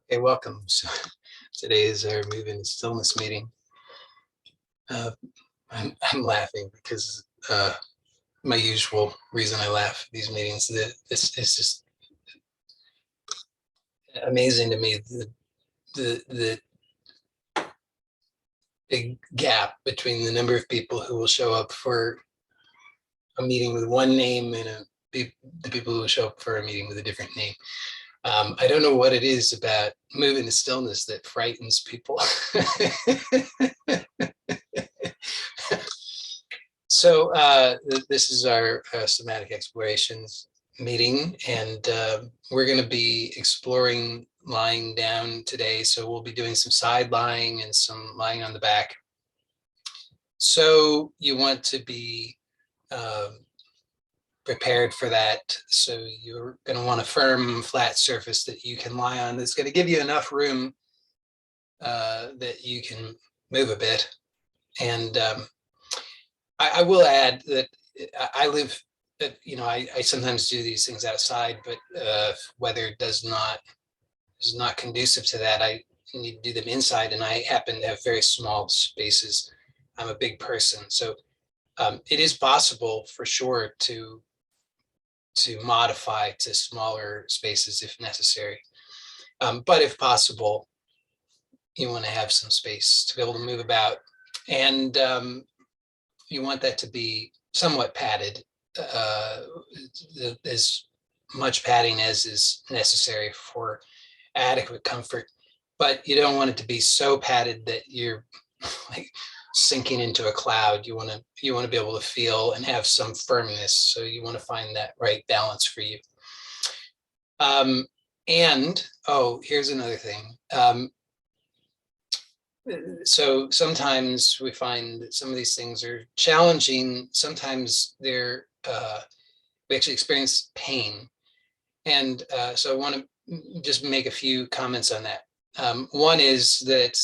Hey, welcome. So today is our Move into Stillness meeting. I'm laughing because my usual reason I laugh at these meetings, that this is just amazing to me, the big gap between the number of people who will show up for a meeting with one name and the people who will show up for a meeting with a different name. I don't know what it is about moving to stillness that frightens people. So this is our somatic explorations meeting, and we're going to be exploring lying down today. So we'll be doing some side lying and some lying on the back. So you want to be prepared for that. So you're going to want a firm, flat surface that you can lie on that's going to give you enough room that you can move a bit. And I will add that I live, I sometimes do these things outside, but weather is not conducive to that. I need to do them inside, and I happen to have very small spaces. I'm a big person, so it is possible for sure to modify to smaller spaces if necessary. But if possible, you want to have some space to be able to move about, and you want that to be somewhat padded, as much padding as is necessary for adequate comfort, but you don't want it to be so padded that you're like sinking into a cloud. You want to be able to feel and have some firmness. So you want to find that right balance for you. And here's another thing. So sometimes we find that some of these things are challenging. Sometimes we actually experience pain. And so I want to just make a few comments on that. One is that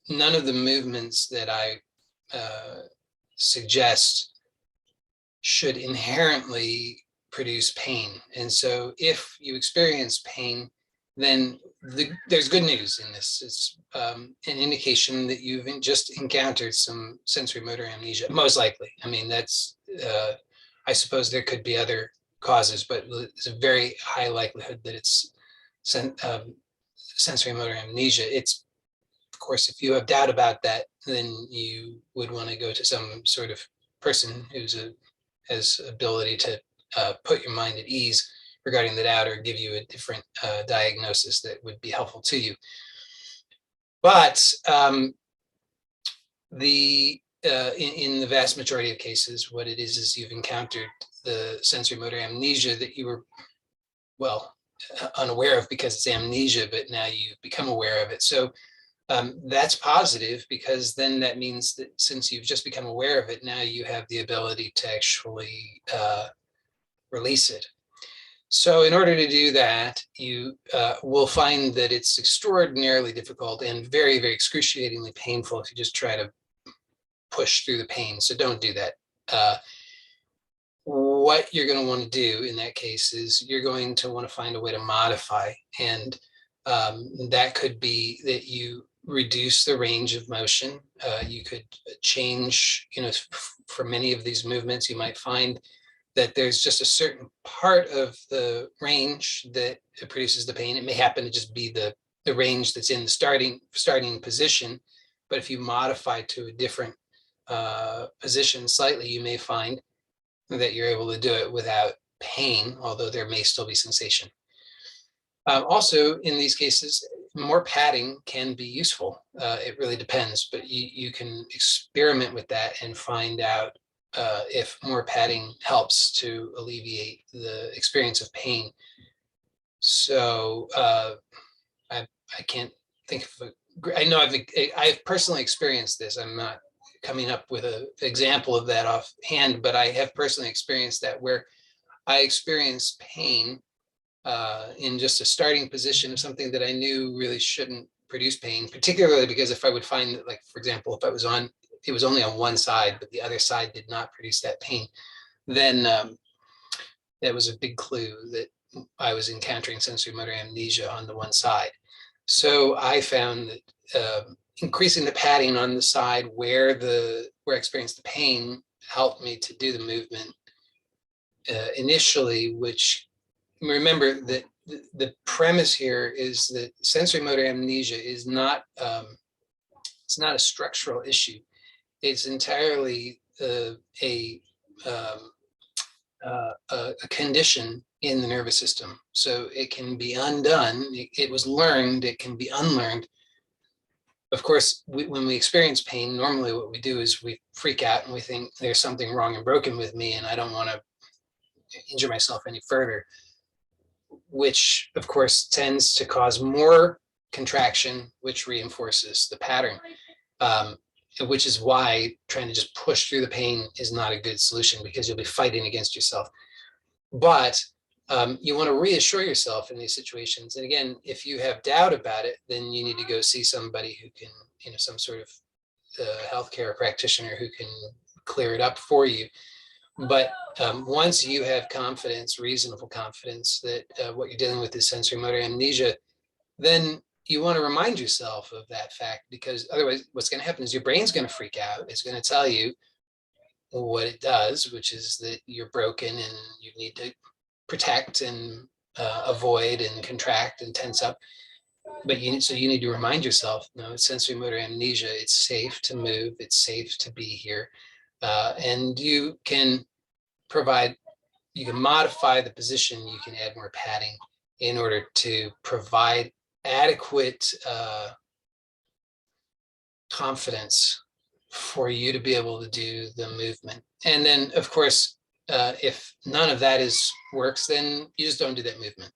none of the movements that I suggest should inherently produce pain. And so if you experience pain, then there's good news in this. It's an indication that you've just encountered some sensory motor amnesia, most likely. I mean, that's, I suppose there could be other causes, but it's a very high likelihood that it's sensory motor amnesia. It's, of course, if you have doubt about that, then you would want to go to some sort of person who's has ability to put your mind at ease regarding the doubt, or give you a different diagnosis that would be helpful to you. But in the vast majority of cases, what it is you've encountered the sensory motor amnesia that you were, well, unaware of because it's amnesia, but now you've become aware of it. So that's positive, because then that means that since you've just become aware of it, now you have the ability to actually release it. So in order to do that, you will find that it's extraordinarily difficult and very, very excruciatingly painful if you just try to push through the pain. So don't do that. What you're going to want to do in that case is you're going to want to find a way to modify. And that could be that you reduce the range of motion. You could change, for many of these movements, you might find that there's just a certain part of the range that produces the pain. It may happen to just be the range that's in the starting position, but if you modify to a different position slightly, you may find that you're able to do it without pain, although there may still be sensation. Also, in these cases, more padding can be useful. It really depends, but you can experiment with that and find out if more padding helps to alleviate the experience of pain. So I can't think of I know I've personally experienced this. I'm not coming up with an example of that offhand, but I have personally experienced that, where I experienced pain in just a starting position of something that I knew really shouldn't produce pain, particularly because if I would find that, like, for example, if it was only on one side, but the other side did not produce that pain, then that was a big clue that I was encountering sensory motor amnesia on the one side. So I found that increasing the padding on the side where I experienced the pain helped me to do the movement initially, which, remember that the premise here is that sensory motor amnesia is not it's not a structural issue. It's entirely um, a condition in the nervous system. So it can be undone. It was learned. It can be unlearned. Of course, when we experience pain, normally what we do is we freak out and we think there's something wrong and broken with me, and I don't want to injure myself any further, which of course tends to cause more contraction, which reinforces the pattern. Um, which is why trying to just push through the pain is not a good solution, because you'll be fighting against yourself. But you want to reassure yourself in these situations. And again, if you have doubt about it, then you need to go see somebody who can, some sort of healthcare practitioner who can clear it up for you. But once you have confidence, reasonable confidence, that what you're dealing with is sensory motor amnesia, then you want to remind yourself of that fact, because otherwise what's going to happen is your brain's going to freak out. It's going to tell you what it does, which is that you're broken and you need to protect and avoid and contract and tense up. But so you need to remind yourself, no, it's sensory motor amnesia. It's safe to move. It's safe to be here. And you can modify the position. You can add more padding in order to provide adequate confidence for you to be able to do the movement. And then, of course, if none of that works, then you just don't do that movement.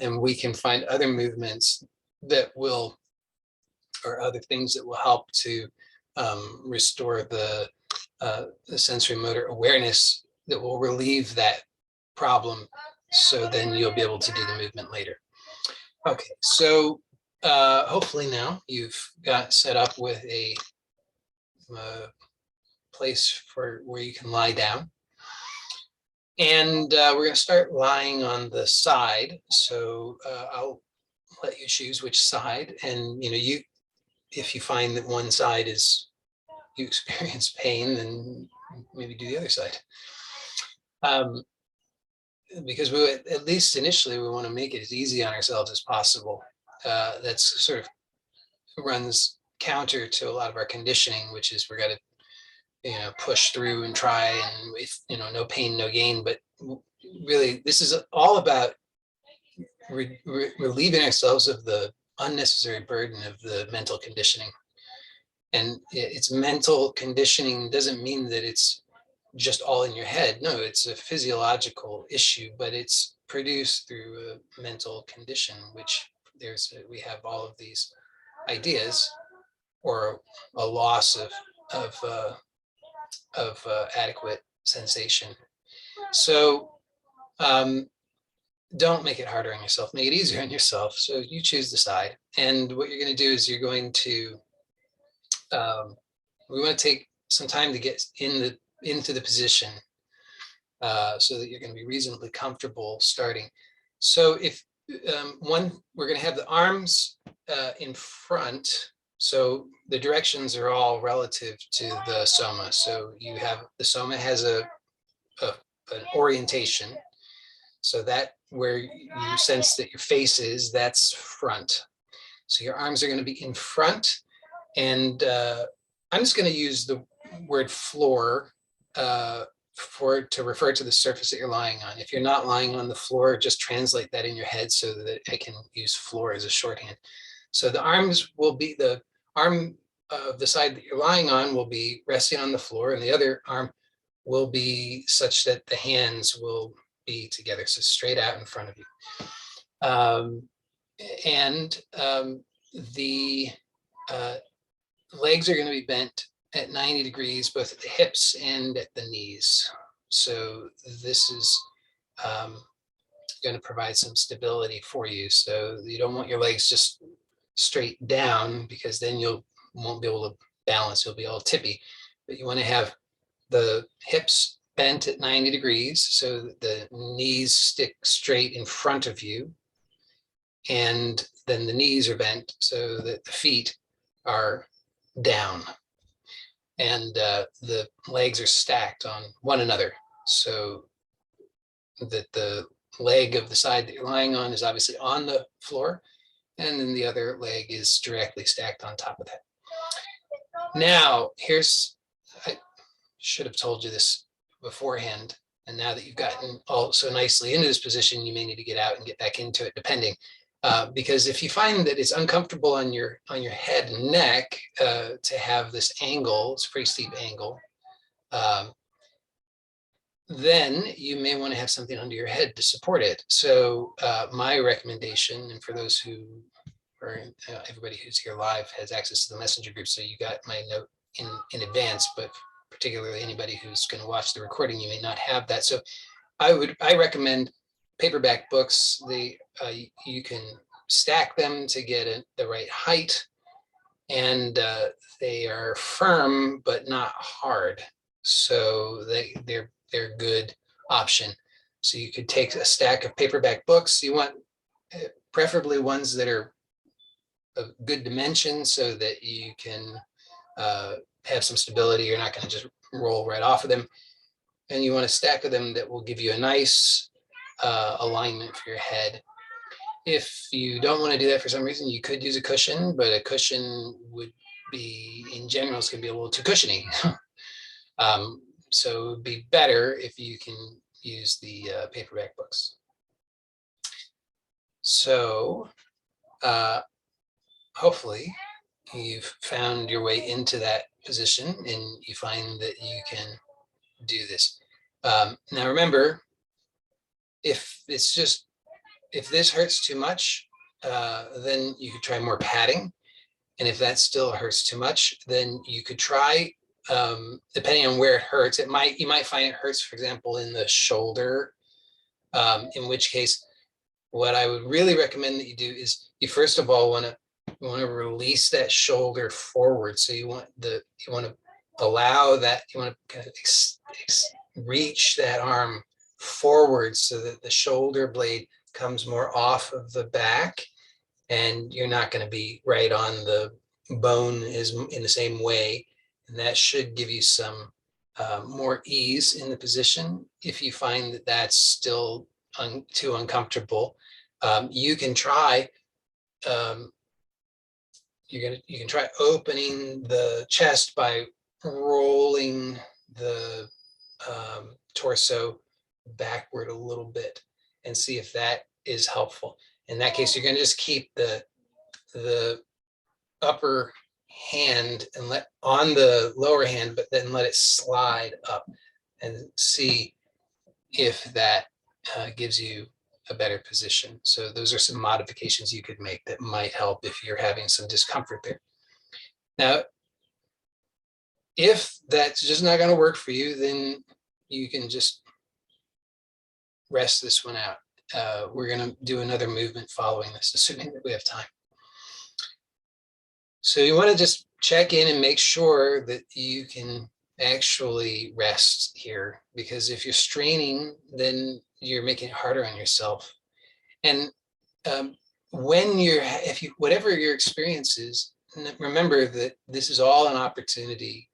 And we can find other movements that will, or other things that will help to restore the sensory motor awareness that will relieve that problem. So then you'll be able to do the movement later. Okay, so hopefully now you've got set up with a place where you can lie down. And we're going to start lying on the side. So I'll let you choose which side. And if you find that one side you experience pain, then maybe do the other side. Because at least initially, we want to make it as easy on ourselves as possible. That's sort of runs counter to a lot of our conditioning, which is we're going to push through and try, and if no pain, no gain. But really, this is all about relieving ourselves of the unnecessary burden of the mental conditioning. And it's mental conditioning doesn't mean that it's just all in your head. No, it's a physiological issue, but it's produced through a mental condition, which we have all of these ideas, or a loss of adequate sensation. So don't make it harder on yourself, make it easier on yourself. So you choose the side. And what you're going to do is you're going to, we want to take some time to get into the position so that you're going to be reasonably comfortable starting. So if we're going to have the arms in front. So the directions are all relative to the soma. So the soma has an orientation. So that where you sense that your face is, that's front. So your arms are going to be in front. And I'm just going to use the word floor to refer to the surface that you're lying on. If you're not lying on the floor, just translate that in your head so that I can use floor as a shorthand. So the arms will be, the arm of the side that you're lying on will be resting on the floor, and the other arm will be such that the hands will be together, so straight out in front of you. The legs are going to be bent at 90 degrees, both at the hips and at the knees. So this is going to provide some stability for you. So you don't want your legs just straight down, because then you won't be able to balance. You'll be all tippy. But you want to have the hips bent at 90 degrees so that the knees stick straight in front of you. and then the knees are bent so that the feet are down, and the legs are stacked on one another, so that the leg of the side that you're lying on is obviously on the floor, and then the other leg is directly stacked on top of that. Now, I should have told you this beforehand, and now that you've gotten all so nicely into this position, you may need to get out and get back into it, depending. Because if you find that it's uncomfortable on your head and neck to have this angle, it's a pretty steep angle, then you may want to have something under your head to support it. So my recommendation, and for those who are, everybody who's here live has access to the messenger group, so you got my note in advance, but particularly anybody who's going to watch the recording, you may not have that. So I recommend paperback books. You can stack them to get the right height, and they are firm but not hard, so they're a good option. So you could take a stack of paperback books. You want preferably ones that are of good dimension so that you can have some stability. You're not going to just roll right off of them. And you want a stack of them that will give you a nice alignment for your head. If you don't want to do that for some reason, you could use a cushion, but a cushion would be, in general, it's going to be a little too cushiony. So it would be better if you can use the paperback books. So hopefully you've found your way into that position and you find that you can do this. Now remember, if this hurts too much, then you could try more padding. And if that still hurts too much, then you could try, depending on where it hurts, you might find it hurts, for example, in the shoulder, in which case, what I would really recommend that you do is you first of all want to release that shoulder forward. So you want to allow that, you want to kind of reach that arm forward so that the shoulder blade comes more off of the back, and you're not going to be right on the bone is in the same way. And that should give you some more ease in the position. If you find that that's still too uncomfortable, you can try you can try opening the chest by rolling the torso backward a little bit and see if that is helpful. In that case, you're going to just keep the upper hand and let on the lower hand, but then let it slide up and see if that gives you a better position. So those are some modifications you could make that might help if you're having some discomfort there. Now, if that's just not going to work for you, then you can just rest this one out. We're going to do another movement following this, assuming that we have time. So you want to just check in and make sure that you can actually rest here, because if you're straining, then you're making it harder on yourself. And whatever your experience is, remember that this is all an opportunity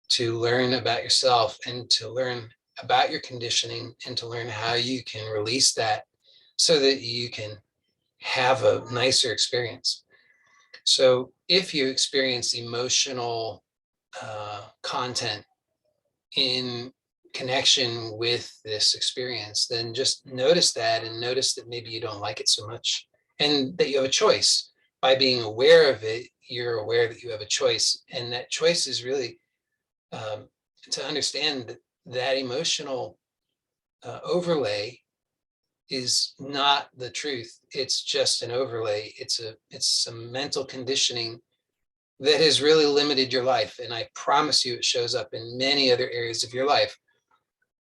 to learn about yourself and to learn about your conditioning and to learn how you can release that so that you can have a nicer experience. So if you experience emotional content in connection with this experience, then just notice that and notice that maybe you don't like it so much and that you have a choice. By being aware of it, you're aware that you have a choice, and that choice is really to understand that that emotional overlay is not the truth. It's just an overlay. It's some mental conditioning that has really limited your life. And I promise you, it shows up in many other areas of your life.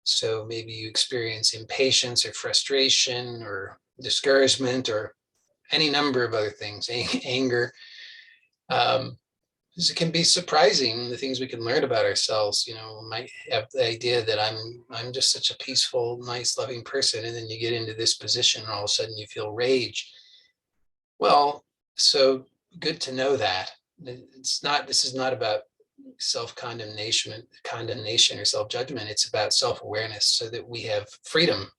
So maybe you experience impatience or frustration or discouragement or any number of other things, anger. It can be surprising, the things we can learn about ourselves. You know, might have the idea that I'm just such a peaceful, nice, loving person, and then you get into this position and all of a sudden you feel rage. Well, so good to know that. This is not about condemnation or self-judgment. It's about self-awareness so that we have freedom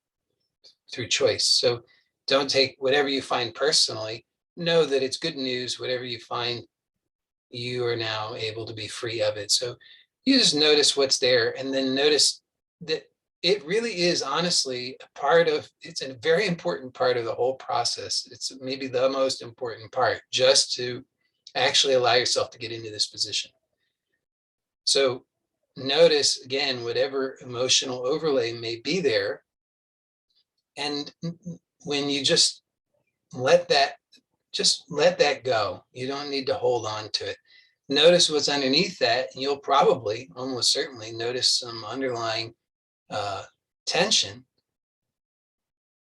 through choice. So don't take whatever you find personally, know that it's good news. Whatever you find, you are now able to be free of it. So you just notice what's there, and then notice that it really is honestly it's a very important part of the whole process. It's maybe the most important part, just to actually allow yourself to get into this position. So notice again, whatever emotional overlay may be there. And when you let that, just let that go. You don't need to hold on to it. Notice what's underneath that, and you'll probably, almost certainly, notice some underlying tension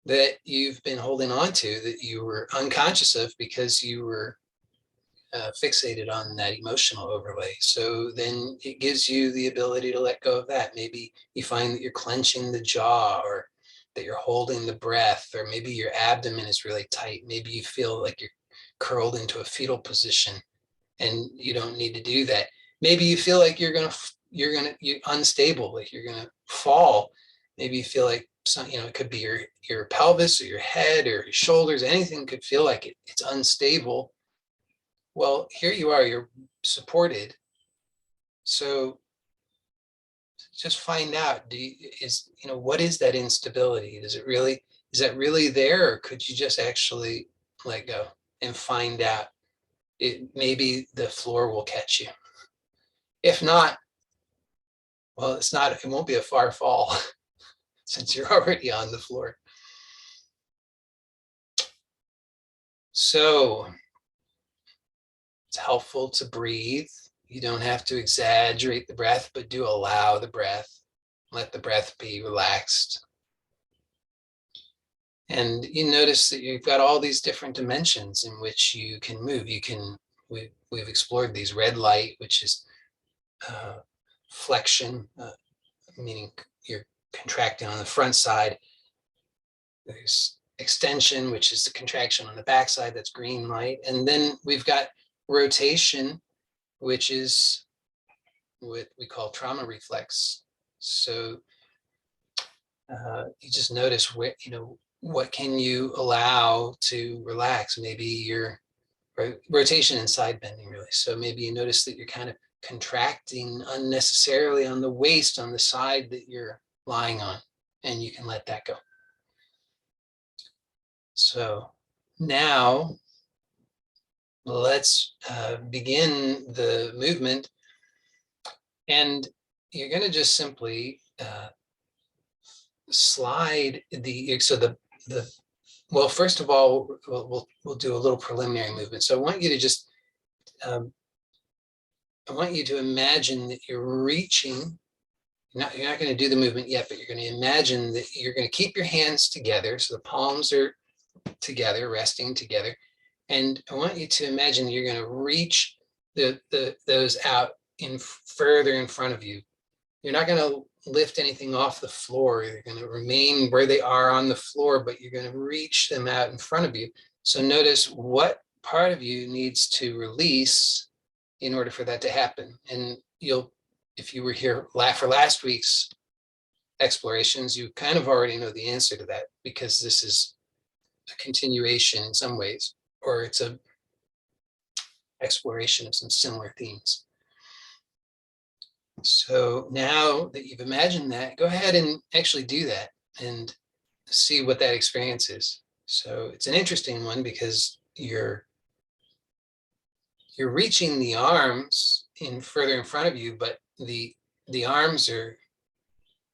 that you've been holding on to, that you were unconscious of because you were fixated on that emotional overlay. So then it gives you the ability to let go of that. Maybe you find that you're clenching the jaw, or that you're holding the breath, or maybe your abdomen is really tight. Maybe you feel like you're curled into a fetal position, and you don't need to do that. Maybe you feel like you're unstable, like you're gonna fall. Maybe you feel like it could be your pelvis or your head or your shoulders. Anything could feel like it's unstable. Well, here you are, you're supported. So just find out, what is that instability? Is that really there, or could you just actually let go and find out? Maybe the floor will catch you. If not, well, it won't be a far fall since you're already on the floor. So it's helpful to breathe. You don't have to exaggerate the breath, but do allow the breath. Let the breath be relaxed. And you notice that you've got all these different dimensions in which you can move. We've explored these: red light, which is flexion, meaning you're contracting on the front side. There's extension, which is the contraction on the back side, that's green light. And then we've got rotation, which is what we call trauma reflex. So you just notice what can you allow to relax. Maybe your rotation and side bending, really. So maybe you notice that you're kind of contracting unnecessarily on the waist, on the side that you're lying on, and you can let that go. So now let's begin the movement, and you're going to just simply slide well, first of all, we'll do a little preliminary movement. So I want you to just I want you to imagine that you're reaching. You're not going to do the movement yet, but you're going to imagine that you're going to keep your hands together, so the palms are together, resting together. And I want you to imagine you're going to reach those out further in front of you. You're not going to lift anything off the floor. You're going to remain where they are on the floor, but you're going to reach them out in front of you. So notice what part of you needs to release in order for that to happen. And if you were here for last week's explorations, you kind of already know the answer to that, because this is a continuation in some ways, or it's a exploration of some similar themes. So now that you've imagined that, go ahead and actually do that and see what that experience is. So it's an interesting one, because you're reaching the arms further in front of you, but the arms are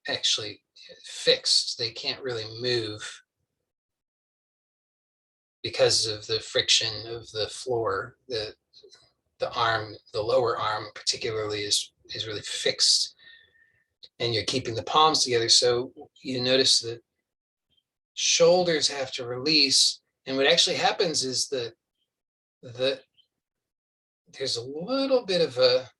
actually fixed. They can't really move because of the friction of the floor. The lower arm particularly is really fixed, and you're keeping the palms together. So you notice that shoulders have to release, and what actually happens is that there's a little bit of a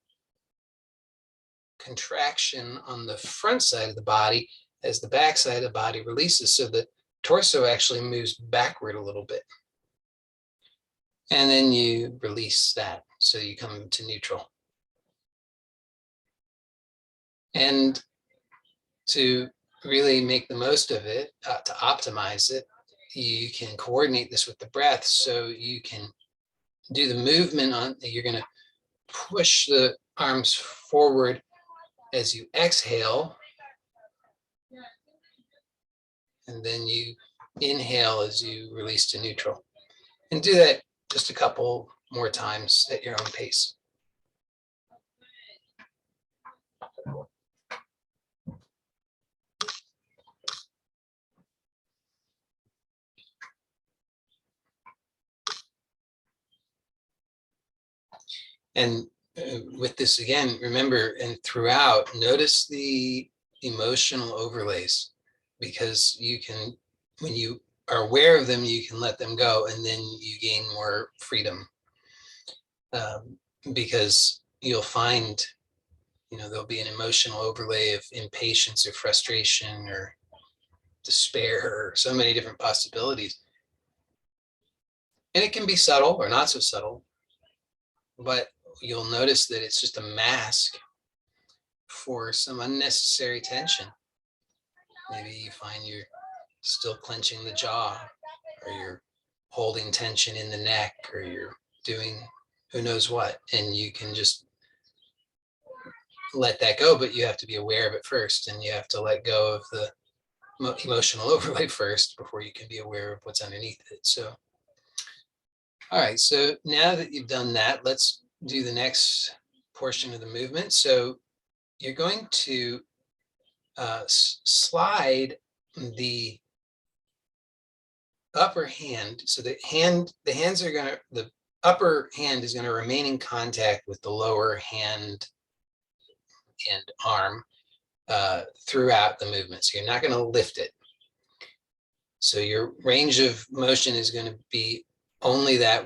contraction on the front side of the body as the back side of the body releases, so the torso actually moves backward a little bit. And then you release that. So you come to neutral. And to really make the most of it, to optimize it, you can coordinate this with the breath. So you can do the movement on, you're going to push the arms forward as you exhale. And then you inhale as you release to neutral. And do that just a couple more times at your own pace. And with this again, remember, and throughout, notice the emotional overlays, because you can, when you are aware of them, you can let them go, and then you gain more freedom. Because you'll find, there'll be an emotional overlay of impatience or frustration or despair or so many different possibilities. And it can be subtle or not so subtle, but you'll notice that it's just a mask for some unnecessary tension. Maybe you find you're still clenching the jaw, or you're holding tension in the neck, or you're doing who knows what, and you can just let that go, but you have to be aware of it first, and you have to let go of the emotional overlay first before you can be aware of what's underneath it. So, all right, so now that you've done that, let's do the next portion of the movement. So you're going to slide the upper hand. So the upper hand is going to remain in contact with the lower hand and arm throughout the movement. So you're not going to lift it. So your range of motion is going to be only that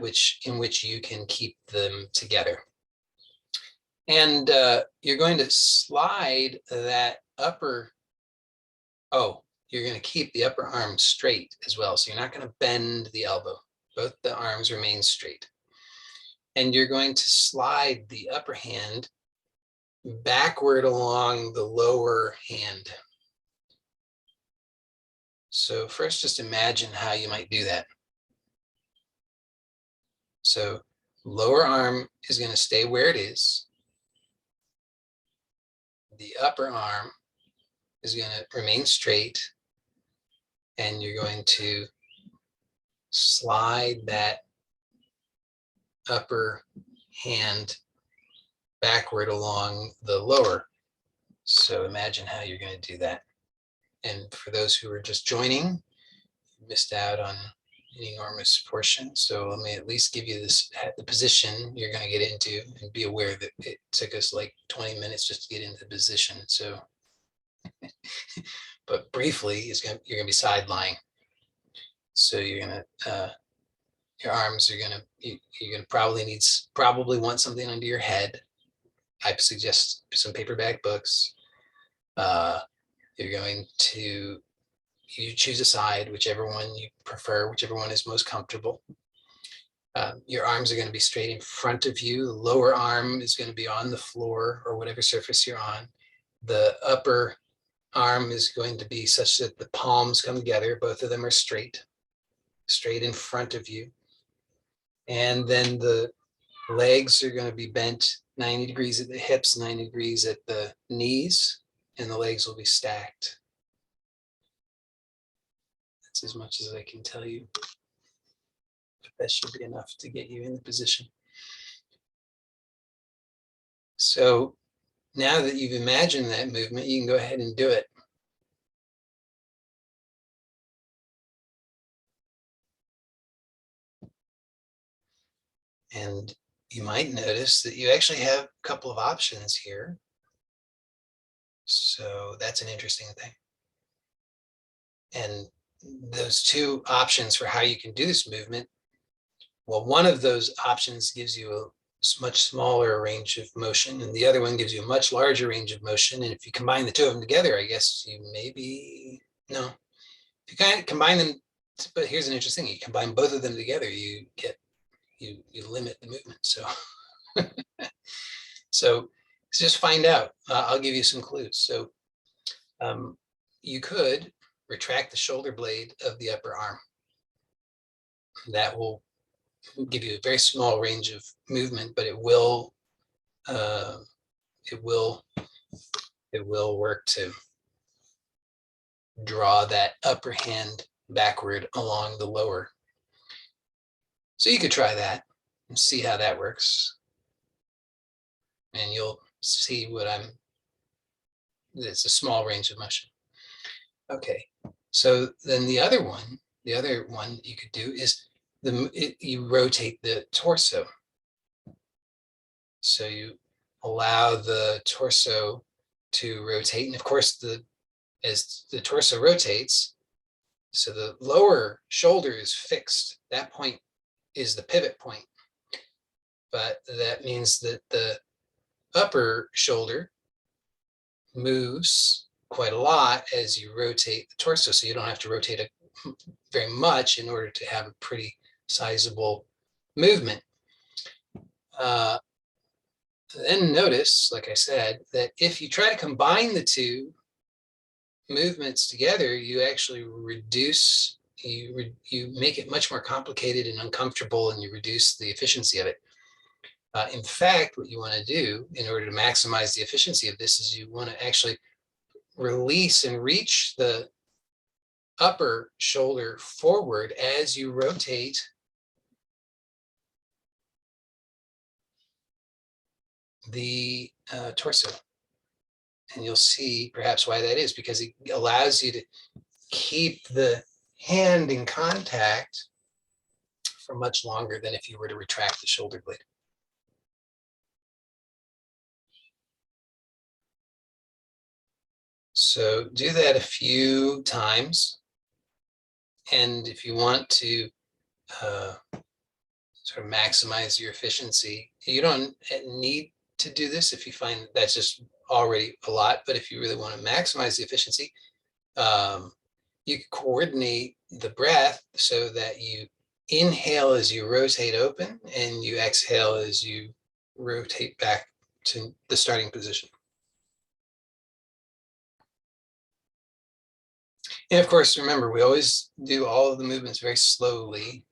in which you can keep them together. And you're going to slide that you're going to keep the upper arm straight as well. So you're not going to bend the elbow. Both the arms remain straight. And you're going to slide the upper hand backward along the lower hand. So first, just imagine how you might do that. So lower arm is going to stay where it is. The upper arm is going to remain straight. And you're going to slide that upper hand backward along the lower. So imagine how you're going to do that. And for those who are just joining, you missed out on an enormous portion. So let me at least give you the position you're going to get into, and be aware that it took us like 20 minutes just to get into the position. So, but briefly, you're going to be side lying. So you're going to, your arms are going to, you're going to probably want something under your head. I suggest some paperback books. You're going to, you choose a side, whichever one you prefer, whichever one is most comfortable. Your arms are going to be straight in front of you. The lower arm is going to be on the floor or whatever surface you're on. The upper arm is going to be such that the palms come together. Both of them are straight in front of you. And then the legs are going to be bent 90 degrees at the hips, 90 degrees at the knees, and the legs will be stacked. That's as much as I can tell you. But that should be enough to get you in the position. So now that you've imagined that movement, you can go ahead and do it. And you might notice that you actually have a couple of options here. So that's an interesting thing. And those two options for how you can do this movement, well, one of those options gives you a much smaller range of motion, and the other one gives you a much larger range of motion. And if you combine the two of them together, I guess you no. If you kind of combine them, but here's an interesting thing, you combine both of them together, you get you limit the movement. So so just find out. I'll give you some clues. So you could retract the shoulder blade of the upper arm. That will give you a very small range of movement, but uh, it will work to draw that upper hand backward along the lower. So you could try that and see how that works. And you'll see it's a small range of motion. Okay, so then the other one you could do is you rotate the torso. So you allow the torso to rotate. And of course, as the torso rotates, so the lower shoulder is fixed. That point is the pivot point. But that means that the upper shoulder moves quite a lot as you rotate the torso. So you don't have to rotate it very much in order to have a pretty sizable movement. Then notice, like I said, that if you try to combine the two movements together, you actually reduce, you make it much more complicated and uncomfortable, and you reduce the efficiency of it. In fact, what you want to do in order to maximize the efficiency of this is you want to actually release and reach the upper shoulder forward as you rotate the torso. And you'll see perhaps why that is, because it allows you to keep the hand in contact for much longer than if you were to retract the shoulder blade. So do that a few times. And if you want to sort of maximize your efficiency, you don't need to do this if you find that's just already a lot. But if you really want to maximize the efficiency, you can coordinate the breath so that you inhale as you rotate open and you exhale as you rotate back to the starting position. And of course, remember, we always do all of the movements very slowly.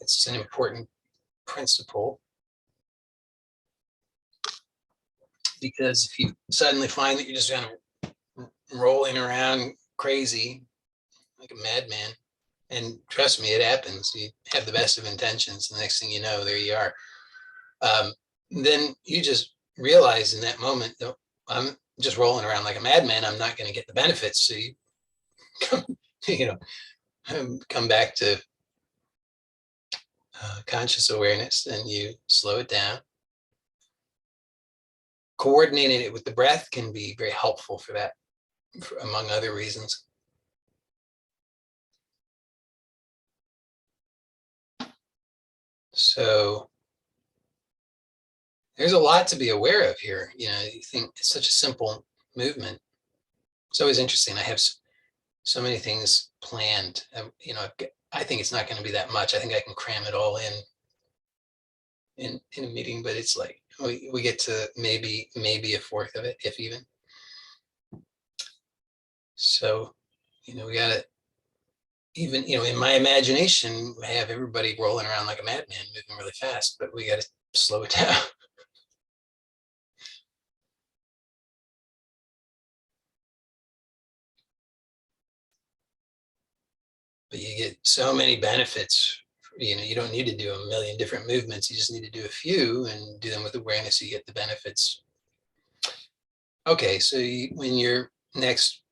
It's an important principle, because if you suddenly find that you're just kind of rolling around crazy like a madman, and trust me, it happens, you have the best of intentions, the next thing you know, there you are. Then you just realize in that moment, no, I'm just rolling around like a madman, I'm not going to get the benefits. So you come back to conscious awareness, and you slow it down. Coordinating it with the breath can be very helpful for that, among other reasons. So there's a lot to be aware of here. You think it's such a simple movement. It's always interesting. I have so many things planned. I think it's not going to be that much. I think I can cram it all in a meeting, but it's like we get to maybe a fourth of it, if even. So, we got to, even, in my imagination, have everybody rolling around like a madman, moving really fast, but we got to slow it down. But you get so many benefits. You don't need to do a million different movements. You just need to do a few and do them with awareness. You get the benefits. Okay, so when you're next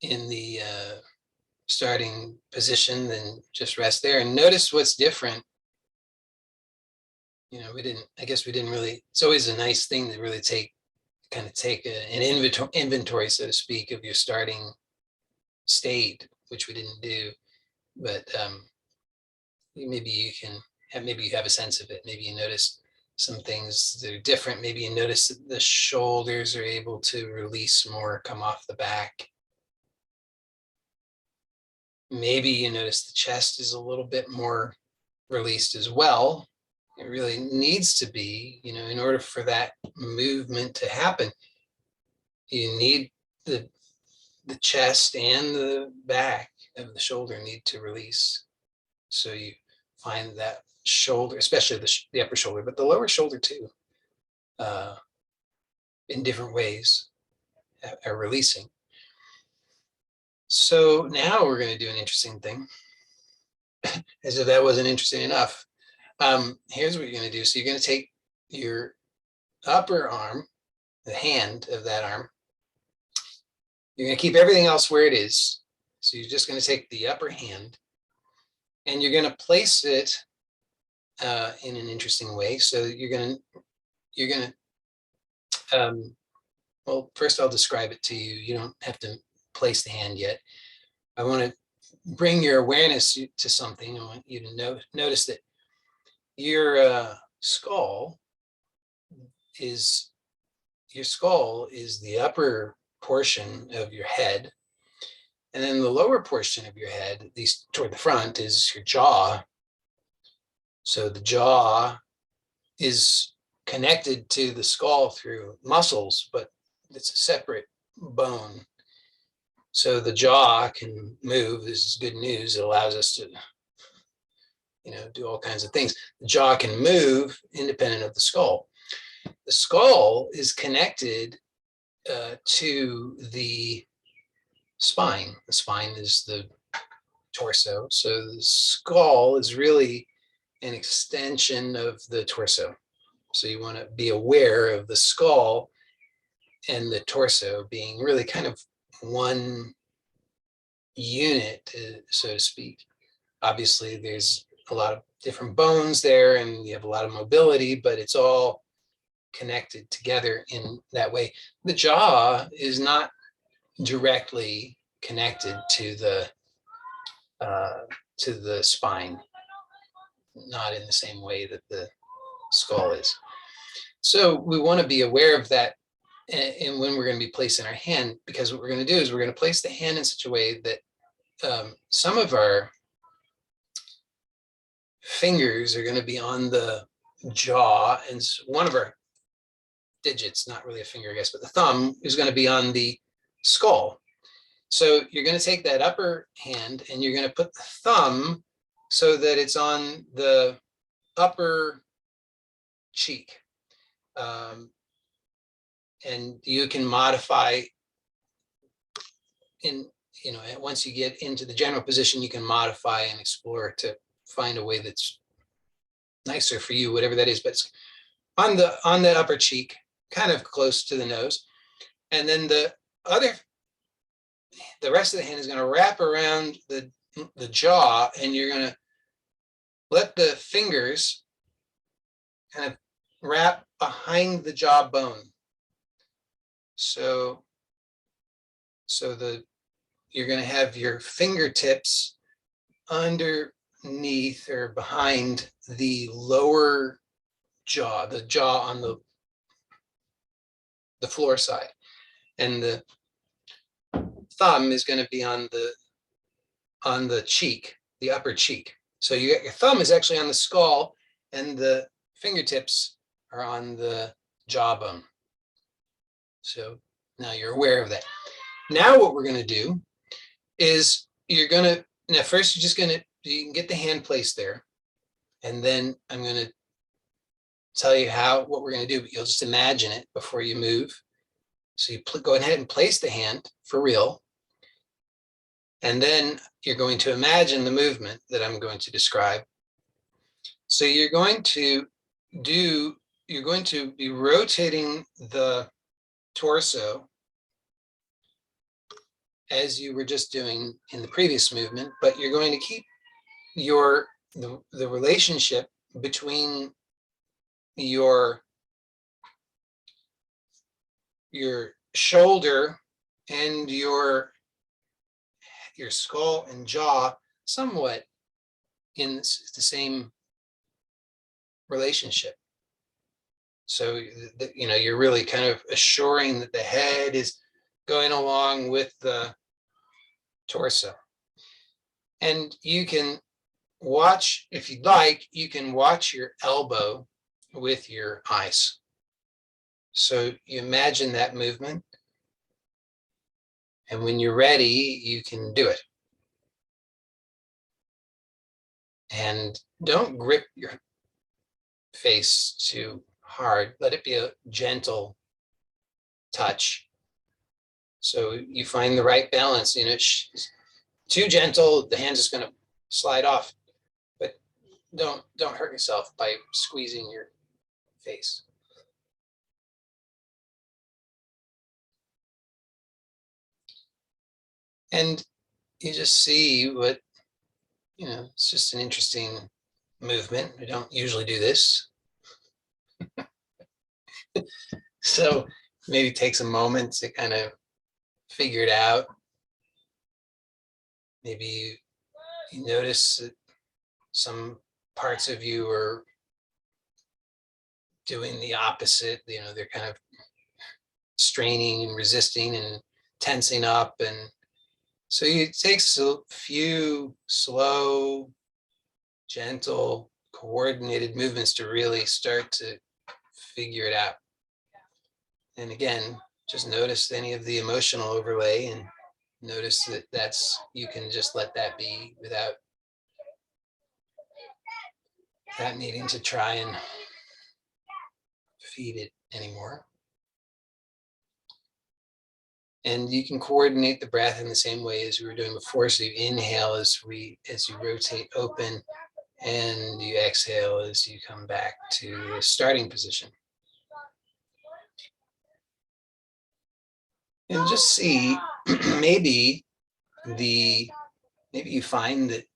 in the starting position, then just rest there and notice what's different. I guess we didn't really, it's always a nice thing to really take an inventory, so to speak, of your starting state, which we didn't do. But maybe you have a sense of it. Maybe you notice some things that are different. Maybe you notice that the shoulders are able to release more, come off the back. Maybe you notice the chest is a little bit more released as well. It really needs to be, in order for that movement to happen, you need the chest and the back of the shoulder need to release. So you find that shoulder, especially the upper shoulder, but the lower shoulder too, in different ways are releasing. So now we're going to do an interesting thing, as if that wasn't interesting enough. Here's what you're going to do. So you're going to take your upper arm, the hand of that arm. You're going to keep everything else where it is. So you're just going to take the upper hand and you're going to place it in an interesting way. So you're going to, well, first I'll describe it to you. You don't have to place the hand yet. I want to bring your awareness to something. I want you to notice that your skull is the upper portion of your head. And then the lower portion of your head, at least toward the front, is your jaw. So the jaw is connected to the skull through muscles, but it's a separate bone. So the jaw can move. This is good news. It allows us to, do all kinds of things. The jaw can move independent of the skull. The skull is connected to the spine. The spine is the torso. So the skull is really an extension of the torso. So you want to be aware of the skull and the torso being really kind of one unit, so to speak. Obviously, there's a lot of different bones there and you have a lot of mobility, but it's all connected together in that way. The jaw is not directly connected to the spine, not in the same way that the skull is. So we want to be aware of that, and when we're going to be placing our hand, because what we're going to do is we're going to place the hand in such a way that some of our fingers are going to be on the jaw, and one of our digits, not really a finger, I guess, but the thumb is going to be on the skull. So you're going to take that upper hand and you're going to put the thumb so that it's on the upper cheek. And you can modify once you get into the general position, you can modify and explore to find a way that's nicer for you, whatever that is, but it's on the upper cheek, kind of close to the nose. And then the rest of the hand is going to wrap around the jaw, and you're going to let the fingers kind of wrap behind the jawbone. So you're going to have your fingertips underneath or behind the lower jaw, the jaw on the floor side, and the thumb is going to be on the cheek, the upper cheek. So your thumb is actually on the skull and the fingertips are on the jawbone. So now you're aware of that. Now what we're going to do is first you can get the hand placed there, and then I'm going to tell you what we're going to do, but you'll just imagine it before you move. So you go ahead and place the hand for real. And then you're going to imagine the movement that I'm going to describe. So you're going to be rotating the torso as you were just doing in the previous movement, but you're going to keep the relationship between your shoulder and your skull and jaw somewhat in the same relationship. So you're really kind of assuring that the head is going along with the torso. And you can watch, if you'd like, you can watch your elbow with your eyes. So you imagine that movement, and when you're ready, you can do it. And don't grip your face too hard. Let it be a gentle touch. So you find the right balance. You know, too gentle, the hand's just going to slide off. But don't hurt yourself by squeezing your face. And you just see what, you know, it's just an interesting movement. We don't usually do this. So maybe takes a moment to kind of figure it out. Maybe you notice that some parts of you are doing the opposite. You know, they're kind of straining and resisting and tensing up. And so it takes a few slow, gentle, coordinated movements to really start to figure it out. And again, just notice any of the emotional overlay and notice that you can just let that be without needing to try and feed it anymore. And you can coordinate the breath in the same way as we were doing before. So you inhale as you rotate open, and you exhale as you come back to the starting position. And just see, maybe you find that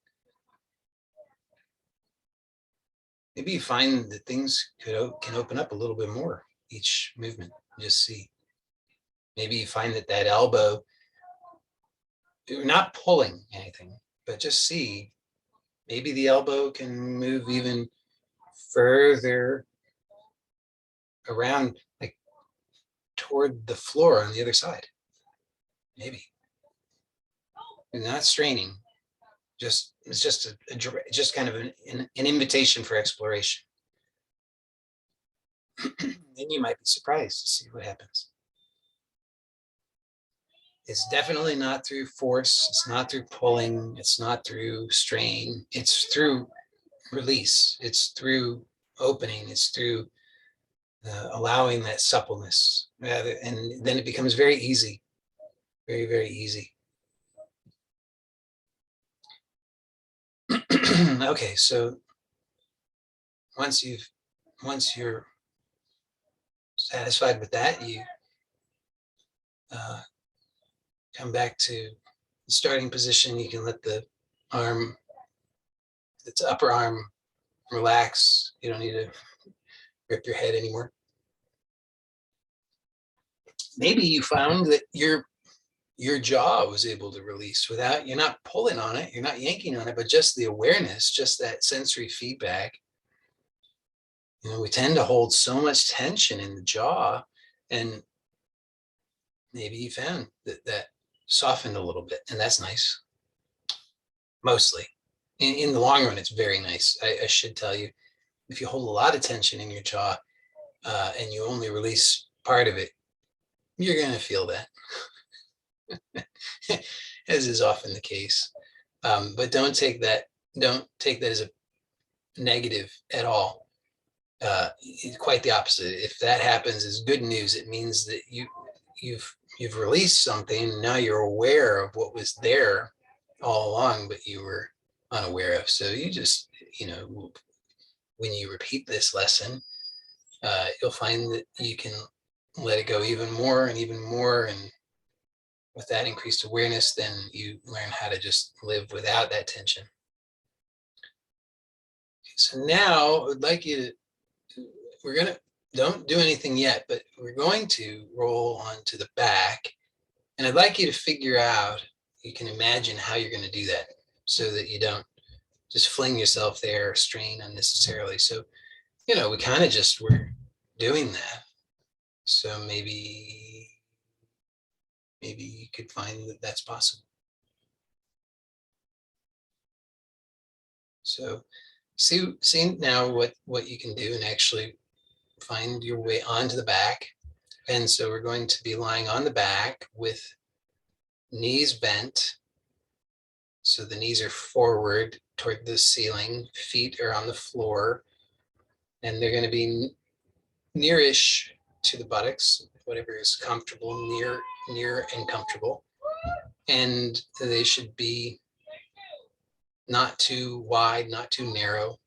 things can open up a little bit more each movement. Just see. Maybe you find that elbow, you're not pulling anything, but just see, maybe the elbow can move even further around, like toward the floor on the other side. Maybe. You're not straining. It's just kind of an invitation for exploration. Then you might be surprised to see what happens. It's definitely not through force. It's not through pulling. It's not through strain. It's through release. It's through opening. It's through allowing that suppleness. And then it becomes very easy, very, very easy. Okay, so once you're satisfied with that, you come back to the starting position. You can let the upper arm relax. You don't need to grip your head anymore. Maybe you found that your jaw was able to release without, you're not pulling on it, you're not yanking on it, but just the awareness, just that sensory feedback. You know, we tend to hold so much tension in the jaw, and maybe you found that softened a little bit, and that's nice. Mostly. In the long run, it's very nice. I should tell you, if you hold a lot of tension in your jaw and you only release part of it, you're going to feel that, as is often the case. But don't take that as a negative at all. Quite the opposite. If that happens, is good news. It means that you've released something. Now you're aware of what was there all along, but you were unaware of. So you just, when you repeat this lesson, you'll find that you can let it go even more and even more. And with that increased awareness, then you learn how to just live without that tension. So now I'd like you to, don't do anything yet, but we're going to roll onto the back. And I'd like you to figure out, you can imagine how you're going to do that so that you don't just fling yourself there or strain unnecessarily. So, we kind of just were doing that. So maybe you could find that that's possible. So see now what you can do and actually find your way onto the back. And so we're going to be lying on the back with knees bent. So the knees are forward toward the ceiling, feet are on the floor, and they're going to be nearish to the buttocks, whatever is comfortable, near and comfortable. And they should be not too wide, not too narrow,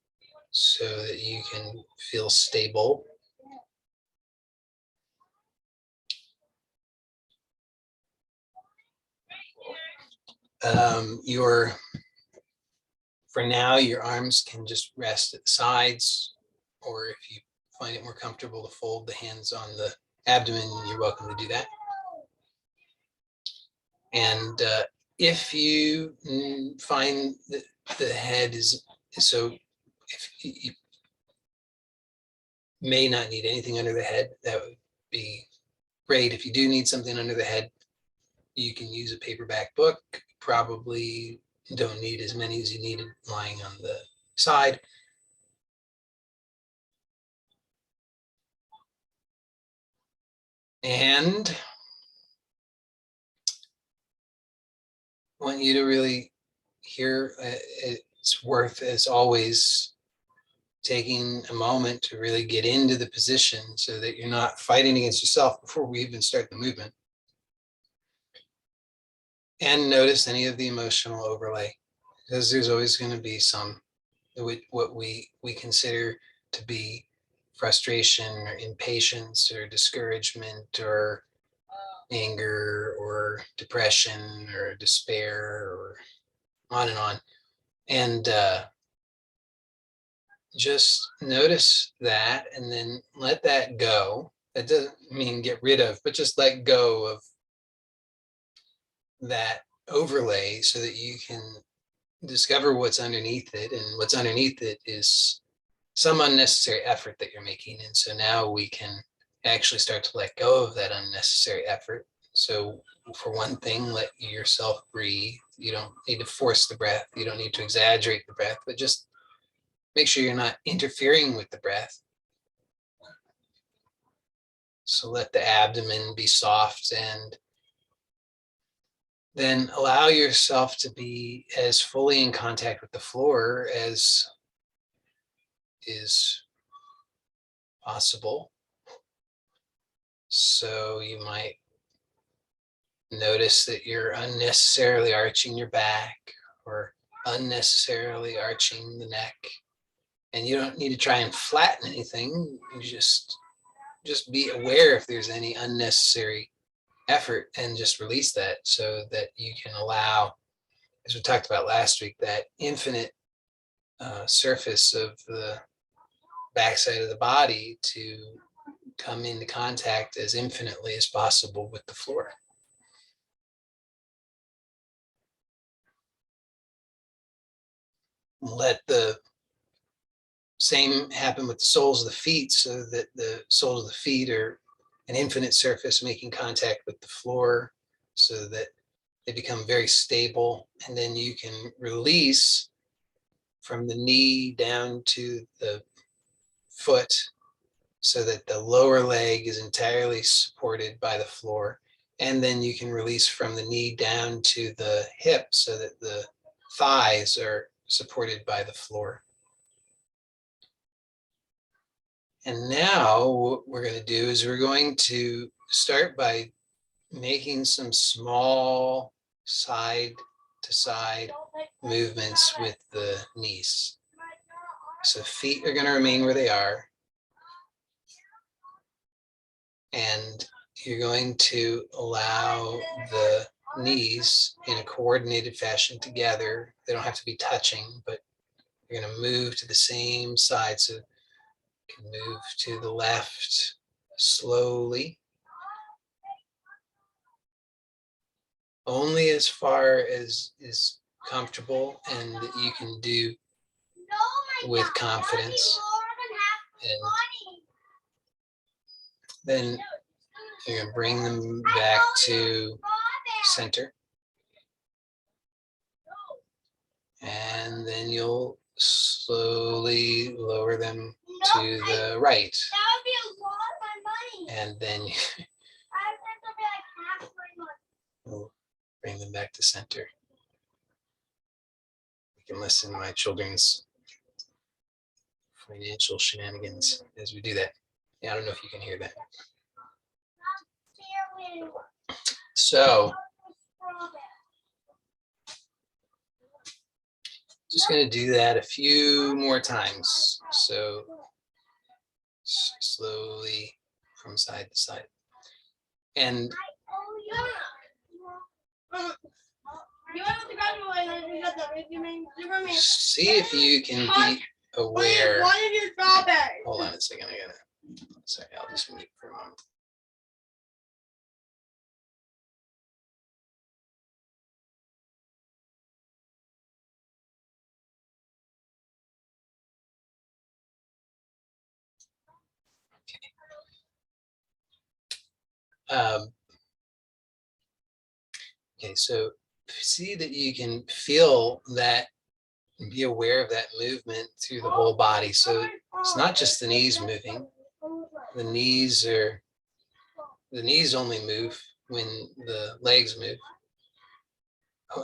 so that you can feel stable. For now, your arms can just rest at the sides, or if you find it more comfortable to fold the hands on the abdomen, you're welcome to do that. And if you find that the head is, so if you may not need anything under the head, that would be great. If you do need something under the head, you can use a paperback book. Probably don't need as many as you needed lying on the side. And I want you to really hear, it's worth, as always, taking a moment to really get into the position so that you're not fighting against yourself before we even start the movement. And notice any of the emotional overlay, because there's always going to be some, what we consider to be frustration or impatience or discouragement or anger or depression or despair or on and on. And just notice that and then let that go. That doesn't mean get rid of, but just let go of that overlay so that you can discover what's underneath it. And what's underneath it is some unnecessary effort that you're making. And so now we can actually start to let go of that unnecessary effort. So for one thing, let yourself breathe. You don't need to force the breath. You don't need to exaggerate the breath, but just make sure you're not interfering with the breath. So let the abdomen be soft, and then allow yourself to be as fully in contact with the floor as is possible. So you might notice that you're unnecessarily arching your back or unnecessarily arching the neck. And you don't need to try and flatten anything. You just be aware if there's any unnecessary effort and just release that so that you can allow, as we talked about last week, that infinite surface of the backside of the body to come into contact as infinitely as possible with the floor. Let the same happen with the soles of the feet, so that the soles of the feet are an infinite surface making contact with the floor so that they become very stable. And then you can release from the knee down to the foot so that the lower leg is entirely supported by the floor. And then you can release from the knee down to the hip so that the thighs are supported by the floor. And now what we're going to do is we're going to start by making some small side to side movements with the knees. So feet are going to remain where they are. And you're going to allow the knees in a coordinated fashion together. They don't have to be touching, but you're going to move to the same side. So you can move to the left slowly, only as far as is comfortable and that you can do with confidence. And then you're going to bring them back to center. And then you'll slowly lower them to the right. That would be a lot of my money. And then you That'll be like half my money. will bring them back to center. You can listen to my children's financial shenanigans as we do that. Yeah, I don't know if you can hear that. So just going to do that a few more times. So slowly from side to side. And see if you can be aware. Hold on a second. Sorry, I'll just mute for a moment. Okay, so see that you can feel that, be aware of that movement through the whole body. So it's not just the knees moving. The knees only move when the legs move,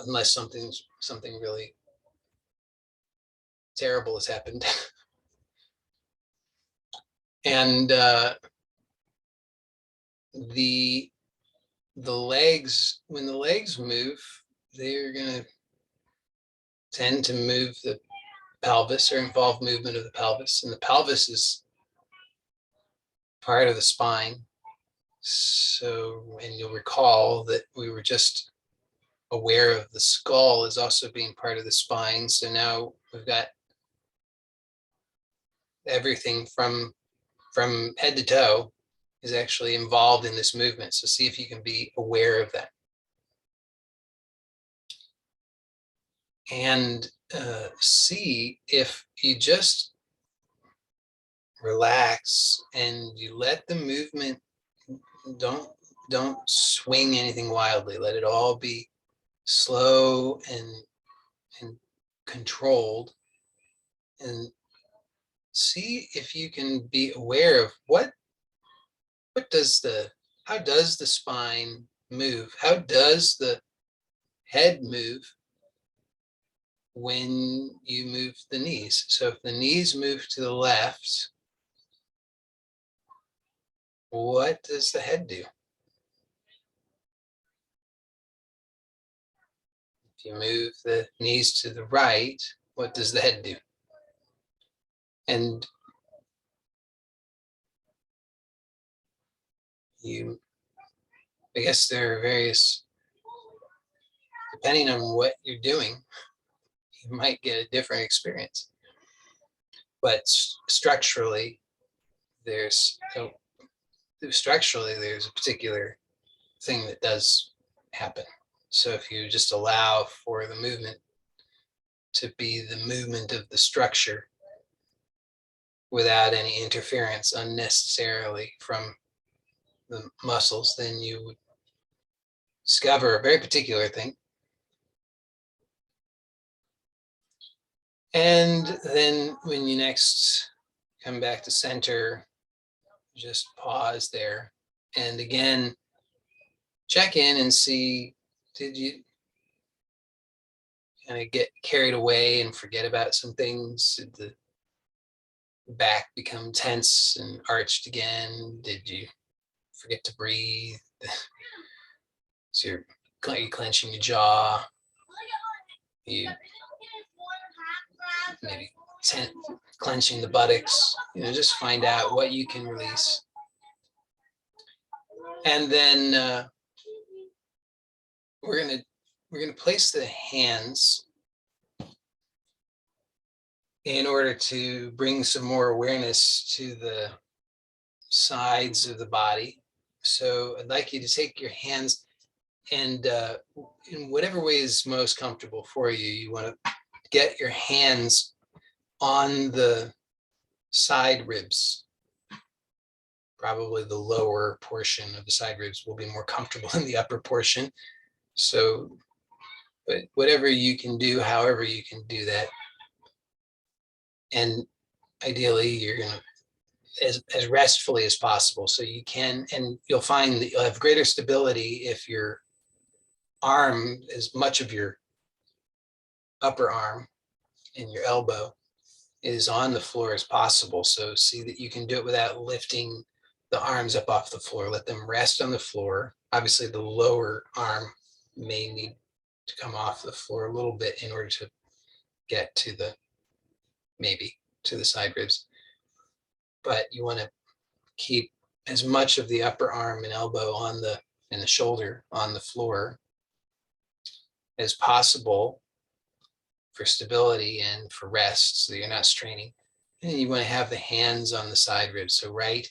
unless something really terrible has happened. And the legs, when the legs move, they're going to tend to move the pelvis or involve movement of the pelvis. And the pelvis is part of the spine. So, and you'll recall that we were just aware of the skull as also being part of the spine. So now we've got everything from head to toe is actually involved in this movement. So see if you can be aware of that. And see if you just relax and you let the movement, don't swing anything wildly. Let it all be slow and controlled, and see if you can be aware of how does the spine move? How does the head move when you move the knees? So if the knees move to the left, what does the head do? If you move the knees to the right, what does the head do? And I guess there are various, depending on what you're doing, you might get a different experience. But structurally, there's a particular thing that does happen. So if you just allow for the movement to be the movement of the structure without any interference unnecessarily from the muscles, then you would discover a very particular thing. And then when you next come back to center, just pause there. And again, check in and see, did you kind of get carried away and forget about some things? Did the back become tense and arched again? Did you forget to breathe? So you're clenching your jaw. You maybe clenching the buttocks. Just find out what you can release. And then we're gonna place the hands in order to bring some more awareness to the sides of the body. So I'd like you to take your hands and in whatever way is most comfortable for you, you want to get your hands on the side ribs. Probably the lower portion of the side ribs will be more comfortable than the upper portion. So, but whatever you can do, however you can do that. And ideally, you're going to as restfully as possible. So you can, and you'll find that you'll have greater stability if your arm, as much of your upper arm and your elbow is on the floor as possible. So see that you can do it without lifting the arms up off the floor. Let them rest on the floor. Obviously, the lower arm may need to come off the floor a little bit in order to get to the, maybe to the side ribs. But you want to keep as much of the upper arm and elbow on the, and the shoulder on the floor as possible for stability and for rest, so you're not straining. And you want to have the hands on the side ribs. So right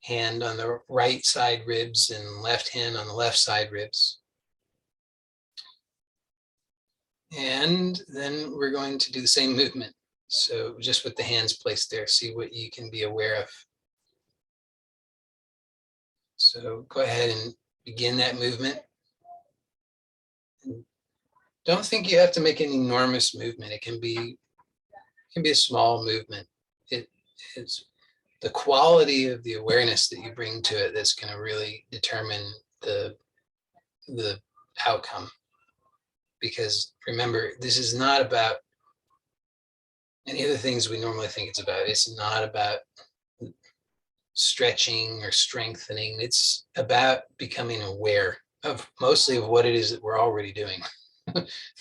hand on the right side ribs and left hand on the left side ribs. And then we're going to do the same movement. So just with the hands placed there, see what you can be aware of. So go ahead and begin that movement. Don't think you have to make an enormous movement. It can be a small movement. It is the quality of the awareness that you bring to it that's going to really determine the outcome. Because remember, this is not about any of the things we normally think it's about. It's not about stretching or strengthening. It's about becoming aware of mostly of what it is that we're already doing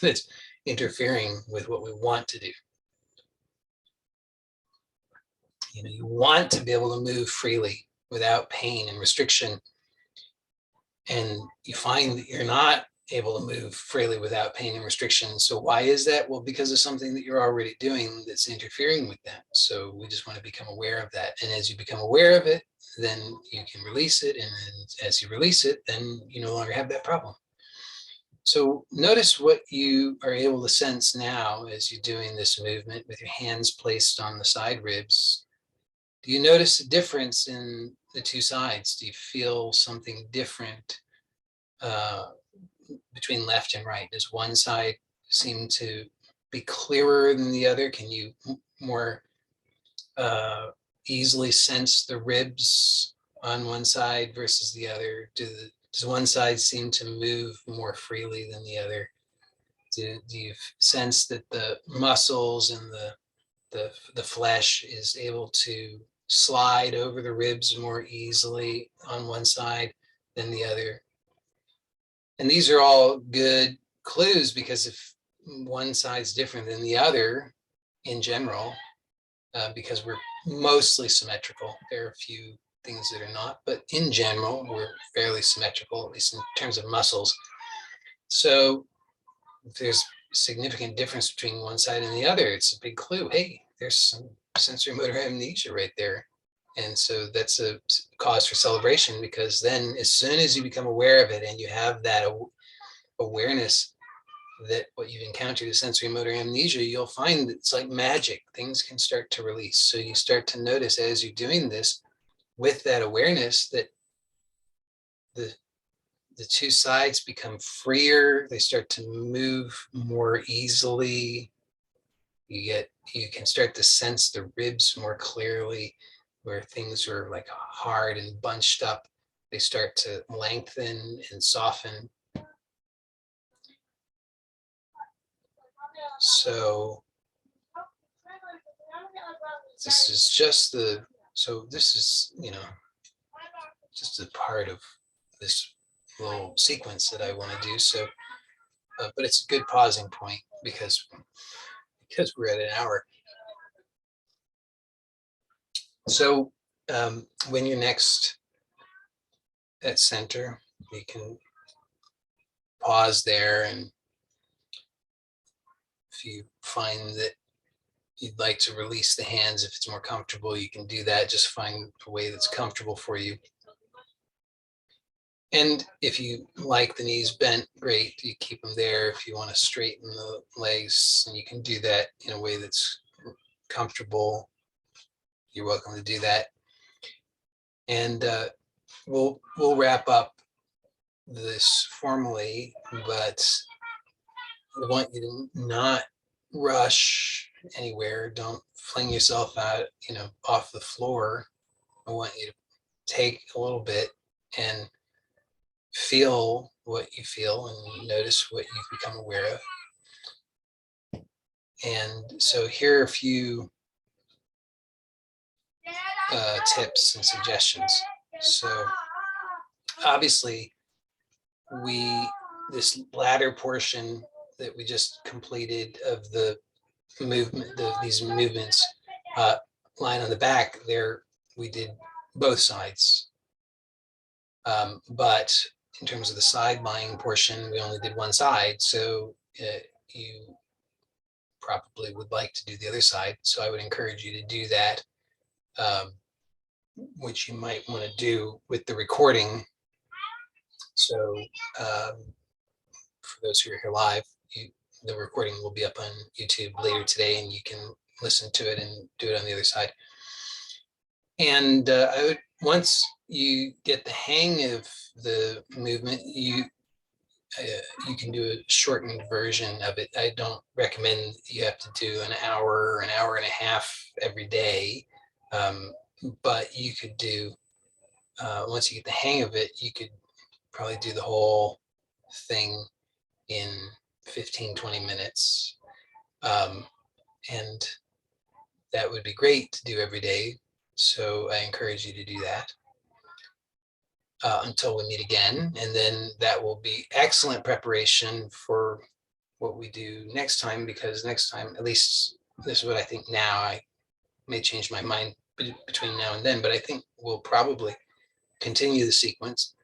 that's interfering with what we want to do. You know, you want to be able to move freely without pain and restriction. And you find that you're not able to move freely without pain and restriction. So why is that? Well, because of something that you're already doing that's interfering with that. So we just want to become aware of that. And as you become aware of it, then you can release it. And then as you release it, then you no longer have that problem. So notice what you are able to sense now as you're doing this movement with your hands placed on the side ribs. Do you notice a difference in the two sides? Do you feel something different between left and right? Does one side seem to be clearer than the other? Can you more easily sense the ribs on one side versus the other? Does one side seem to move more freely than the other? Do you sense that the muscles and the flesh is able to slide over the ribs more easily on one side than the other? And these are all good clues, because if one side's different than the other in general, because we're mostly symmetrical, there are a few things that are not, but in general, we're fairly symmetrical, at least in terms of muscles. So if there's significant difference between one side and the other, it's a big clue. Hey, there's some sensory motor amnesia right there. And so that's a cause for celebration, because then as soon as you become aware of it and you have that awareness that what you've encountered is sensory motor amnesia, you'll find that it's like magic. Things can start to release. So you start to notice as you're doing this with that awareness that the two sides become freer. They start to move more easily. You can start to sense the ribs more clearly, where things are like hard and bunched up. They start to lengthen and soften. So this is just just a part of this little sequence that I want to do. So, but it's a good pausing point because we're at an hour. So when you're next at center, you can pause there, and if you find that you'd like to release the hands, if it's more comfortable, you can do that. Just find a way that's comfortable for you. And if you like the knees bent, great, you keep them there. If you want to straighten the legs, and you can do that in a way that's comfortable, you're welcome to do that. And we'll wrap up this formally, but I want you to not rush anywhere. Don't fling yourself out, off the floor. I want you to take a little bit and feel what you feel and notice what you've become aware of. And so here are a few tips and suggestions. So obviously this latter portion that we just completed of the movement, these movements, line on the back there, we did both sides. But in terms of the side lying portion, we only did one side. So you probably would like to do the other side. So I would encourage you to do that, which you might want to do with the recording. So for those who are here live, the recording will be up on YouTube later today, and you can listen to it and do it on the other side. And once you get the hang of the movement, you can do a shortened version of it. I don't recommend you have to do an hour and a half every day, but you could do, once you get the hang of it, you could probably do the whole thing in 15-20 minutes. And that would be great to do every day. So I encourage you to do that until we meet again. And then that will be excellent preparation for what we do next time, because next time, at least this is what I think now. I may change my mind between now and then, but I think we'll probably continue the sequence,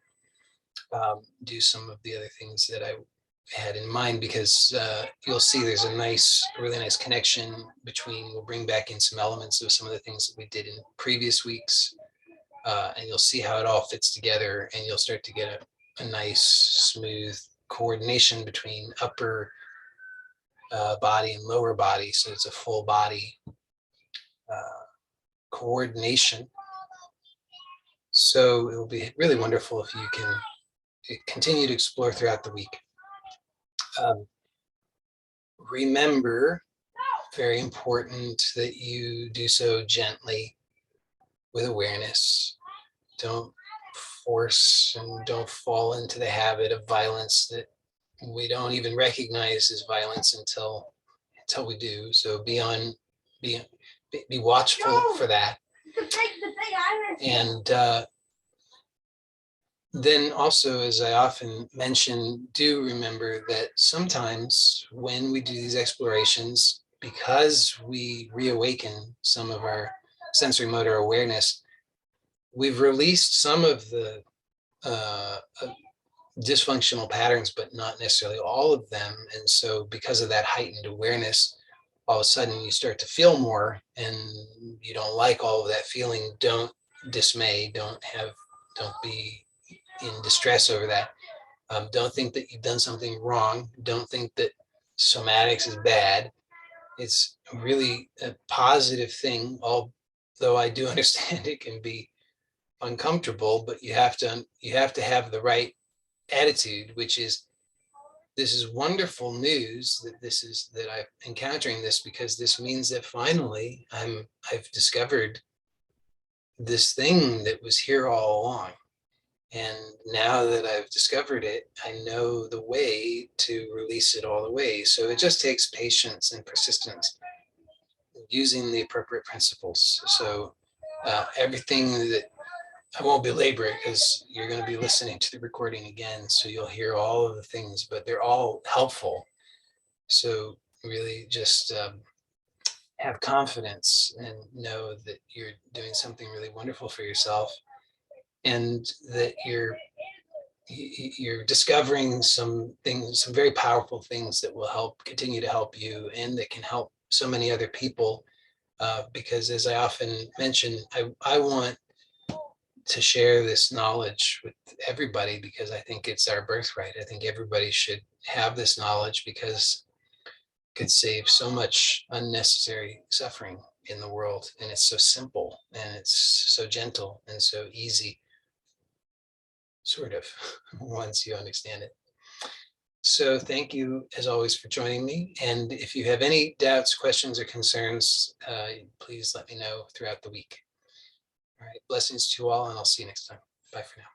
do some of the other things that I had in mind, because you'll see there's a really nice connection between, we'll bring back in some elements of some of the things that we did in previous weeks, and you'll see how it all fits together, and you'll start to get a nice smooth coordination between upper body and lower body. So it's a full body coordination. So it will be really wonderful if you can continue to explore throughout the week. Remember, very important that you do so gently with awareness. Don't force and don't fall into the habit of violence that we don't even recognize as violence until we do. So be watchful for that. And then also, as I often mention, do remember that sometimes when we do these explorations, because we reawaken some of our sensory motor awareness, we've released some of the dysfunctional patterns, but not necessarily all of them. And so because of that heightened awareness, all of a sudden you start to feel more, and you don't like all of that feeling. Don't dismay, don't be in distress over that. Don't think that you've done something wrong. Don't think that somatics is bad. It's really a positive thing, although I do understand it can be uncomfortable, but you have to have the right attitude, which is, this is wonderful news that I'm encountering this, because this means that finally I've discovered this thing that was here all along. And now that I've discovered it, I know the way to release it all the way. So it just takes patience and persistence using the appropriate principles. So everything that, I won't belabor it because you're going to be listening to the recording again, so you'll hear all of the things, but they're all helpful. So really just have confidence and know that you're doing something really wonderful for yourself, and that you're discovering some things, some very powerful things that will continue to help you, and that can help so many other people. Because as I often mention, I want to share this knowledge with everybody, because I think it's our birthright. I think everybody should have this knowledge, because it could save so much unnecessary suffering in the world. And it's so simple, and it's so gentle and so easy, sort of, once you understand it. So thank you, as always, for joining me. And if you have any doubts, questions, or concerns, please let me know throughout the week. All right, blessings to you all, and I'll see you next time. Bye for now.